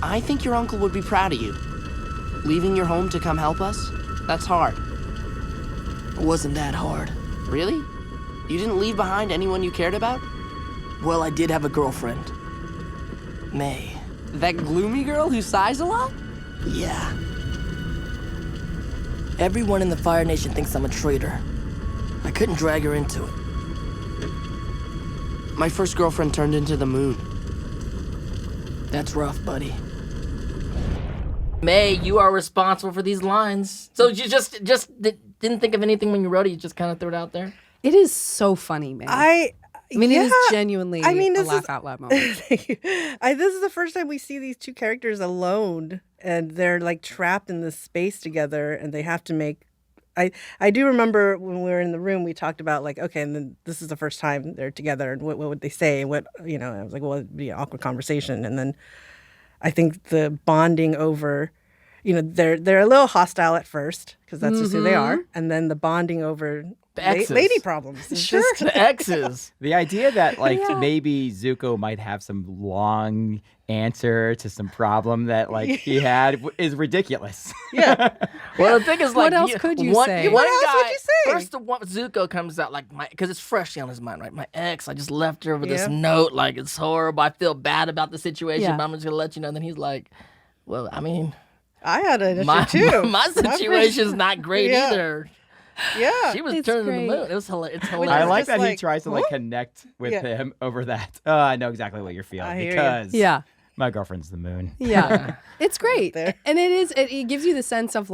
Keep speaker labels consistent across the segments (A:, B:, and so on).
A: I think your uncle would be proud of you. Leaving your home to come help us? That's hard.
B: It wasn't that hard.
A: Really? You didn't leave behind anyone you cared about?
B: Well, I did have a girlfriend. May.
A: That gloomy girl who sighs a lot?
B: Yeah. Everyone in the Fire Nation thinks I'm a traitor. I couldn't drag her into it.
A: My first girlfriend turned into the moon.
B: That's rough, buddy.
C: May, you are responsible for these lines. So you just didn't think of anything when you wrote it. You just kind of threw it out there.
D: It is so funny, man. I mean, it is genuinely a laugh out loud moment.
E: This is the first time we see these two characters alone, and they're like trapped in this space together, and they have to make. I do remember when we were in the room, we talked about like, okay, and then this is the first time they're together, and what would they say? I was like, well, it'd be an awkward conversation, and then I think the bonding over, they're a little hostile at first because that's just who they are, and then the bonding over lady problems.
C: Sure, the exes.
F: The idea that maybe Zuko might have some long answer to some problem that he had is ridiculous.
E: Yeah.
C: Well, the thing is,
D: what else could you say?
E: What else would you say?
C: First, Zuko comes out because it's freshly on his mind, right? My ex, I just left her with this note, like it's horrible. I feel bad about the situation, but I'm just gonna let you know. And then he's like, well, I mean,
E: I had an issue too.
C: My situation's not great either.
E: Yeah,
C: she was turning to the moon. It was hilarious. It's hilarious.
F: I like that he tries to connect with him over that. Oh, I know exactly what you're feeling because my girlfriend's the moon.
D: Yeah, it's great, and it gives you the sense of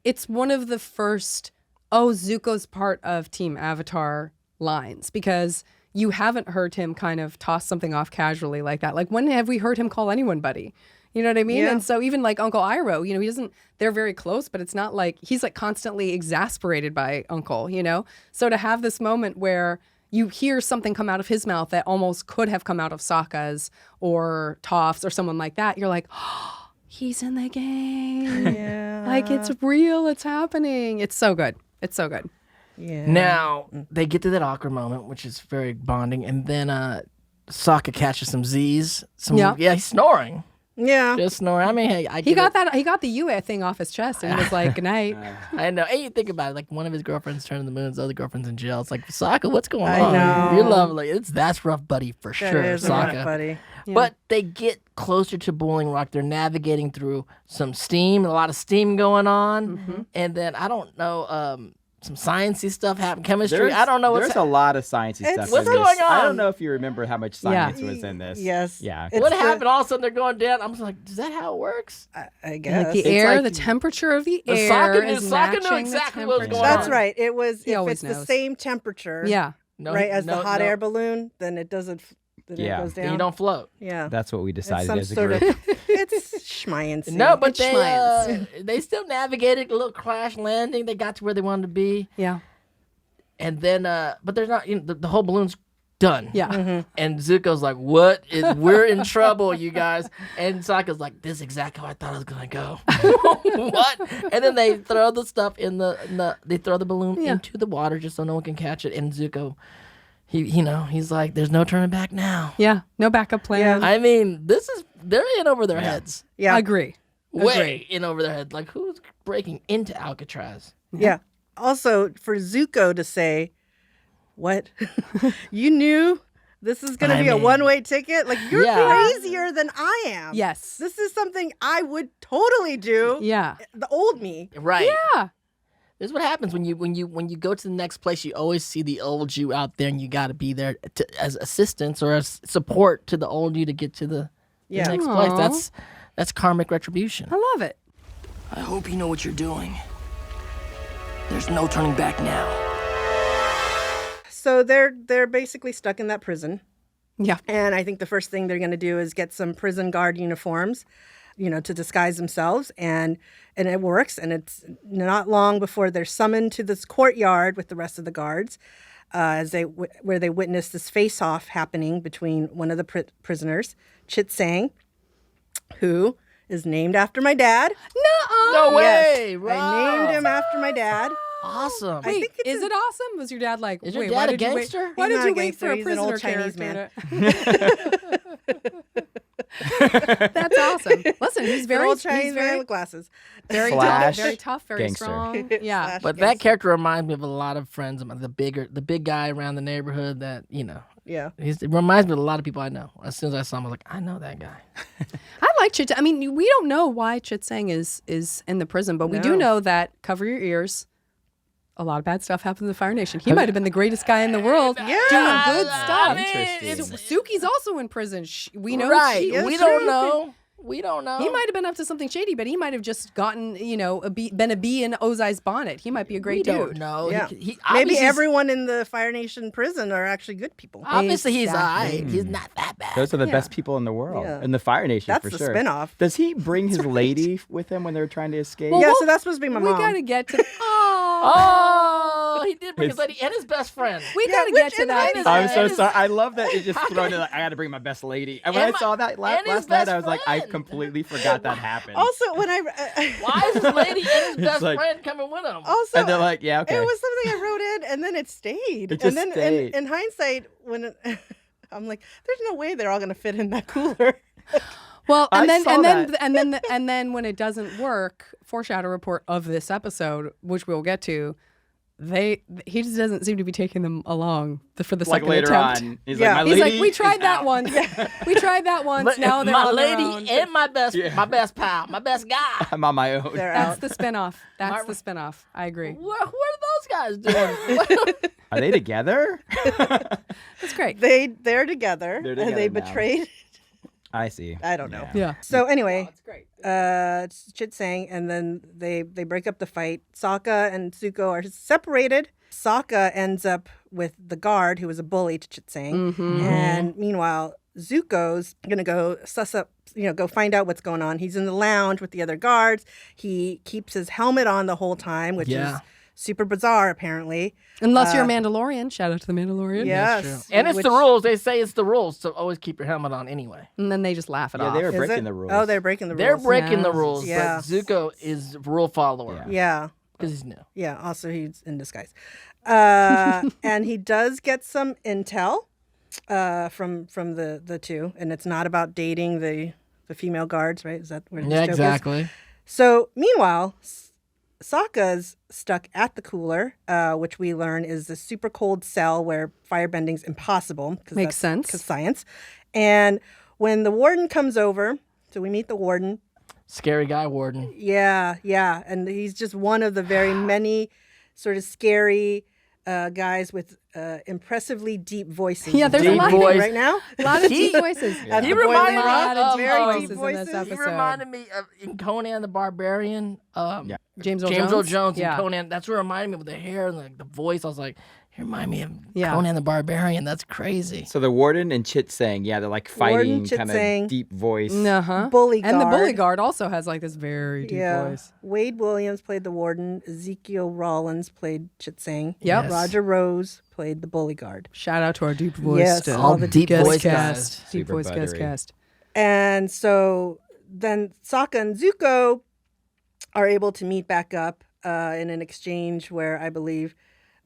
D: it's one of the first Zuko's part of Team Avatar lines because you haven't heard him kind of toss something off casually like that. Like when have we heard him call anyone buddy? You know what I mean? Yeah. And so even like Uncle Iroh, he doesn't, they're very close, but it's not like he's constantly exasperated by Uncle, So to have this moment where you hear something come out of his mouth that almost could have come out of Sokka's or Toph's or someone like that, you're like, oh, he's in the game.
E: Yeah.
D: It's real, it's happening. It's so good. It's so good.
E: Yeah.
C: Now, they get to that awkward moment, which is very bonding, and then Sokka catches some Z's. He's snoring.
E: Yeah.
C: Just snoring. I mean, hey,
D: he got the Yue thing off his chest and he was like, good night.
C: I know. And you think about it, one of his girlfriends turning the moon, his other girlfriend's in jail. It's like, Sokka, what's going on?
E: I know.
C: You're lovely. That's rough buddy for sure,
E: That is
C: Sokka.
E: rough buddy.
D: Yeah.
C: But they get closer to Boiling Rock. They're navigating through some steam, a lot of steam going on. Mm-hmm. And then, I don't know, some sciencey stuff happened, chemistry. I don't know
F: There's a lot of sciencey stuff.
C: What's
F: in this.
C: going on?
F: I don't know if you remember how much science was in this.
E: Yes.
F: Yeah.
C: What happened? All of a sudden they're going down. I'm just like, is that how it works?
E: I guess.
D: Like the air, the temperature of the air.
C: Sokka knew exactly what was going on.
E: That's right. It was, if it's
D: knows.
E: the same temperature, as the hot air balloon, then it doesn't, then it goes down.
C: And you don't float.
E: Yeah.
F: That's what we decided as a
E: sort
F: group.
E: It's schmiancy.
C: No, but they still navigated a little crash landing. They got to where they wanted to be.
D: Yeah.
C: And then, but they're not, the whole balloon's done.
D: Yeah.
E: Mm-hmm.
C: And Zuko's like, we're in trouble, you guys. And Sokka's like, this is exactly how I thought it was going to go. What? And then they throw the stuff they throw the balloon into the water just so no one can catch it. And Zuko, he's like, there's no turning back now.
D: Yeah. No backup plan.
C: I mean, they're in over their heads.
E: Yeah.
D: I agree.
C: Way in over their head. Like, who's breaking into Alcatraz?
E: Yeah. Also, for Zuko to say, what? You knew this is going to be a one-way ticket? Like, you're crazier than I am.
D: Yes.
E: This is something I would totally do.
D: Yeah.
E: The old me.
C: Right.
D: Yeah.
C: This is what happens when you go to the next place. You always see the old you out there, and you got to be there as assistance or as support to the old you to get to the next place. That's karmic retribution.
D: I love it.
B: I hope you know what you're doing. There's no turning back now.
E: So they're basically stuck in that prison.
D: Yeah.
E: And I think the first thing they're going to do is get some prison guard uniforms, to disguise themselves. And it works. And it's not long before they're summoned to this courtyard with the rest of the guards, where they witness this face-off happening between one of the prisoners, Chit Sang, who is named after my dad.
C: No way!
E: Yes,
C: Right.
E: I named him after my dad.
C: Awesome.
D: Wait, is it awesome? Was your dad like,
C: Is your
D: wait,
C: dad
D: why
C: a
D: did you wait?
C: gangster?
D: Why
E: He's
D: did
E: not
D: you
E: a
D: wait for
E: gangster.
D: a
E: He's an
D: prisoner
E: old Chinese
D: character
E: man.
D: That's awesome. Listen, he's
E: An
D: very,
E: old Chinese
D: he's
E: man
D: very,
E: with glasses.
D: very
F: Slash
D: tough, very tough, very
F: gangster.
D: strong. Yeah.
E: Slash
C: But that
E: gangster.
C: character reminds me of a lot of friends of mine. The big guy around the neighborhood that,
E: Yeah.
C: it reminds me of a lot of people I know. As soon as I saw him, I was like, I know that guy.
D: I like Chit. I mean, we don't know why Chit Sang is in the prison, but we do
E: No.
D: know that, cover your ears, a lot of bad stuff happened in the Fire Nation. He might have been the greatest guy in the world doing good stuff.
F: Interesting.
D: Suki's also in prison. We know
C: Right.
D: she-
C: We don't know. We don't know.
D: He might have been up to something shady, but he might have just gotten, been a bee in Ozai's bonnet. He might be a great
C: We
D: dude.
C: don't know.
E: Yeah.
C: He
E: Maybe
C: obviously-
E: everyone in the Fire Nation prison are actually good people.
C: Obviously, he's all
D: Exactly.
C: right. He's not that bad.
F: Those are the best people in the world.
E: Yeah.
F: In the Fire Nation,
E: That's
F: for
E: the
F: sure.
E: spinoff.
F: Does he bring his lady with him when they're trying to escape?
D: Well,
E: Yeah,
D: well,
E: so that's supposed to be my
D: We
E: mom.
D: gotta get to.
C: Oh, he did bring his
F: His-
C: lady and his best friend.
D: We gotta get to that.
C: and
F: I'm
C: his-
F: so
C: and his-
F: sorry. I love that it just thrown in. Like, I got to bring my best lady. And when
C: And
F: I saw that
C: and his
F: last night,
C: best
F: I was like, I
C: friend.
F: completely forgot that happened.
E: Also, when I
C: Why is his lady and his best
F: like-
C: friend coming with him?
E: also
F: And they're like, yeah, okay.
E: it was something I wrote in, and then it stayed.
F: It
E: and
F: just
E: then
F: stayed.
E: In hindsight, when I'm like, there's no way they're all gonna fit in that cooler.
D: Well,
F: I
D: and
F: saw
D: then
F: that.
D: and then when it doesn't work, foreshadow report of this episode, which we'll get to, he just doesn't seem to be taking them along for the
F: like
D: second
F: later
D: attempt.
F: on, he's
E: Yeah.
F: like, my
D: He's
F: lady
D: like, we tried
F: is
D: that
F: out."
D: once. We tried that once.
C: But
D: Now they're
C: my
D: on their
C: lady
D: own.
C: and my best pal, my best guy.
F: I'm on my own.
E: They're
D: That's
E: out.
D: the spinoff. That's
C: Mar-
D: the spinoff. I agree.
C: What are those guys doing?
F: Are they together?
D: That's great.
E: They're together,
F: They're
E: and they
F: together now.
E: betrayed.
F: I see.
E: I don't know.
D: Yeah.
E: So anyway,
D: It's great.
E: it's Chit Sang, and then they break up the fight. Sokka and Zuko are separated. Sokka ends up with the guard who was a bully to Chit Sang, and meanwhile Zuko's gonna go suss up, go find out what's going on. He's in the lounge with the other guards. He keeps his helmet on the whole time, which
C: Yeah.
E: is super bizarre apparently.
D: Unless you're a Mandalorian. Shout out to the Mandalorian.
E: Yes,
C: And it's
E: which-
C: the rules. They say it's the rules, so always keep your helmet on anyway.
D: And then they just laugh it
F: Yeah,
D: off.
F: they were
E: Is
F: breaking
E: it?
F: the rules.
E: Oh, they're breaking the rules.
C: They're breaking the
D: Yes.
C: rules,
E: Yeah.
C: but Zuko is a rule follower
E: Yeah.
C: because he's new.
E: Yeah, also he's in disguise. And he does get some intel from the two, and it's not about dating the female guards, right? Is that where this
C: Yeah,
E: joke is?
C: exactly.
E: So meanwhile, Sokka's stuck at the cooler, which we learn is the super cold cell where firebending's impossible.
D: Makes sense.
E: Because science. And when the warden comes over, so we meet the warden.
C: Scary guy, Warden.
E: Yeah, and he's just one of the very many sort of scary guys with impressively deep voices.
D: Yeah, there's a
E: Deep
D: lot
E: voice
C: of-
E: right now.
D: A lot of deep voices.
E: At
C: He
E: the Boiling
C: reminded me
E: Rock,
C: of
E: very
C: um,
E: deep
D: in this
E: voices.
D: episode.
C: He reminded me of in Conan the Barbarian.
D: James Earl
C: James Earl Jones
D: Yeah.
C: and Conan. That's what reminded me of the hair and the voice. I was like, he reminded me of
D: Yeah.
C: Conan the Barbarian. That's crazy.
F: So the warden and Chit Sang, yeah, they're like fighting,
E: Chit
F: kind
E: Sang.
F: of deep voice.
D: Uh-huh.
E: Bully
D: And the bully
E: guard.
D: guard also has like this very deep voice.
E: Wade Williams played the warden. Ezekiel Rollins played Chit Sang.
D: Yep.
C: Yes.
E: Roger Rose played the bully guard.
D: Shout out to our deep voice.
E: Yes,
C: all the deep
D: guest
C: voice
D: cast.
C: guys.
D: Deep
F: Super
D: voice guest
F: buttery.
D: cast.
E: And so then Sokka and Zuko are able to meet back up in an exchange where I believe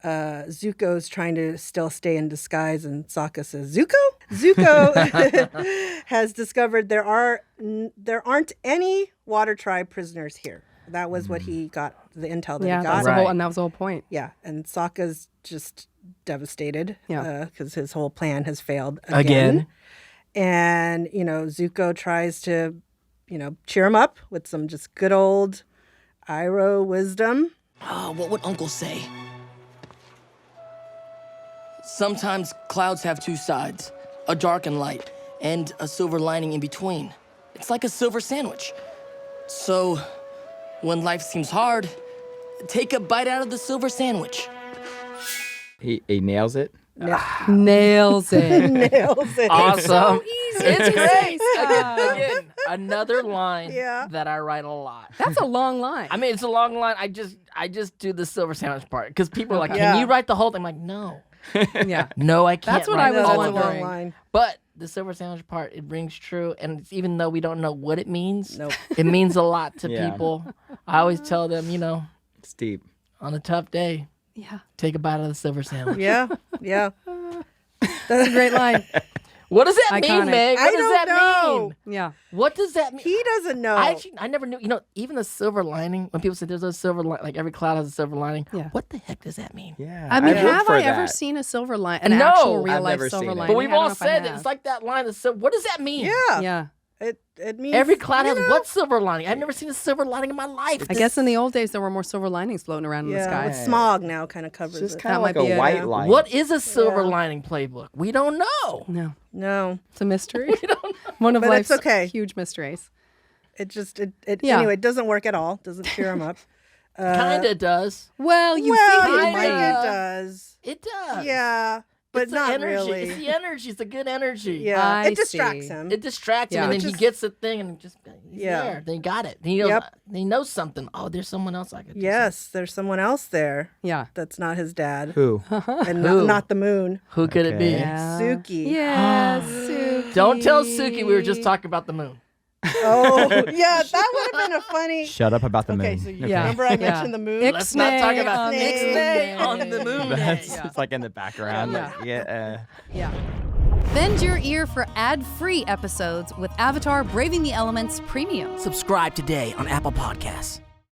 E: Zuko's trying to still stay in disguise, and Sokka says, "Zuko, Zuko has discovered there aren't any Water Tribe prisoners here." That was what he got, the intel that
D: Yeah,
E: he
D: that's
E: got.
D: the whole,
C: Right.
D: and that was the whole point.
E: Yeah, and Sokka's just devastated.
D: Yeah.
E: because his whole plan has failed
C: Again.
E: And Zuko tries to, cheer him up with some just good old Iroh wisdom.
B: What would Uncle say? Sometimes clouds have two sides, a dark and light, and a silver lining in between. It's like a silver sandwich. So, when life seems hard, take a bite out of the silver sandwich.
F: He nails it.
D: Nails it.
E: Nails it.
C: Awesome.
D: Easy
C: It's
D: to
C: great.
D: say stuff.
C: Again, another line
E: Yeah.
C: that I write a lot.
D: That's a long line.
C: I mean, it's a long line. I just do the silver sandwich part because people are like,
D: Okay.
C: "Can
E: Yeah.
C: you write the whole thing?" I'm like, "No,
D: yeah.
C: no, I can't."
D: That's what
C: write
D: I
C: the
D: was
E: That's
C: whole
E: a
C: thing."
E: long
D: wondering.
E: line.
C: But the silver sandwich part, it rings true, and it's, even though we don't know what it means,
E: Nope.
C: it means a lot to
F: Yeah.
C: people. I always tell them,
F: It's deep.
C: on a tough day,
D: Yeah.
C: take a bite of the silver sandwich.
E: Yeah, yeah.
D: That's a great line.
C: What does that
D: Iconic.
C: mean, Meg? What
E: I
C: does
E: don't
C: that
E: know.
C: mean?
D: Yeah.
C: What does that mean?
E: He doesn't know.
C: I never knew. Even the silver lining. When people say there's a silver lining, like every cloud has a silver lining.
D: Yeah.
C: What the heck does that mean?
F: Yeah.
D: I mean,
F: I'd look
D: have
F: for
D: I ever
F: that.
D: seen a silver line? An
C: No,
D: actual real
F: I've
D: life
F: never
D: silver
F: seen it.
D: lining?
C: But we've
D: I don't
C: all
D: know if I
C: said
D: have.
C: it's like that line. What does that mean?
E: Yeah.
D: Yeah.
E: It means
C: Every cloud has
E: you know,
C: what silver lining? I've never seen a silver lining in my life.
D: I guess in the old days there were more silver linings floating around in the
E: Yeah,
D: sky.
E: with smog now kind of covers
F: It's just
E: it.
F: kind
D: That
F: of like
D: might be
F: a
D: it,
F: white
D: yeah.
F: line.
C: What is a silver
E: Yeah.
C: lining playbook? We don't know.
D: No,
E: No,
D: it's a mystery. One of
E: But
D: life's
E: it's okay.
D: huge mysteries.
E: it
D: Yeah.
E: anyway, it doesn't work at all. Doesn't cheer him up.
C: Kinda does.
D: Well, you
E: well,
D: think
E: you
D: it
E: think
D: might.
E: it does.
C: It does.
E: Yeah, but
C: It's the
E: not
C: energy.
E: really.
C: It's the energy. It's the good energy.
E: Yeah,
D: I
E: it distracts
D: see.
E: him.
C: It distracts
D: Yeah.
C: him, and
E: Which
C: then he
E: is-
C: gets the thing, and he's
E: Yeah.
C: there. Then he got it. Then he knows,
E: Yep.
C: he knows something. Oh, there's someone else I could. do
E: Yes, there's someone else there
D: Yeah.
E: that's not his dad,
F: Who?
E: and
C: Who?
E: not the moon.
C: something. Who could it be?
F: Okay.
D: Yeah.
E: Suki.
D: Yeah, Suki.
C: Don't tell Suki we were just talking about the moon.
E: Oh, yeah, that would have been a funny.
F: Shut up about the
E: Okay,
F: moon.
E: so you
D: Yeah.
E: remember I
D: Yeah.
E: mentioned the moon?
C: Let's not talk
D: Ixnay
C: about
D: on the
C: Ixnay
D: moon.
C: on the moon.
F: That's
C: day.
F: it's like in the background.
D: Yeah.
F: Yeah.
D: Yeah.
G: Bend your ear for ad-free episodes with Avatar Braving the Elements Premium.
B: Subscribe today on Apple Podcasts.